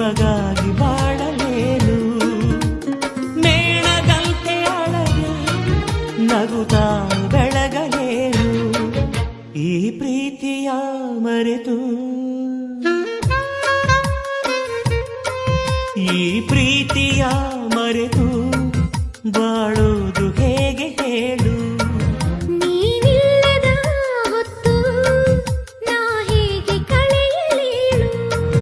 ನಿಮಗಾಗಿ ಬಾಳಲೇನು ಮೇಣದಂತೆ ಅಳಗೆ ನಗುತ್ತಾ ಬೆಳಗಲೇನು ಈ ಪ್ರೀತಿಯ ಮರೆತು ಈ ಪ್ರೀತಿಯ ಮರೆತು ಬಾಳು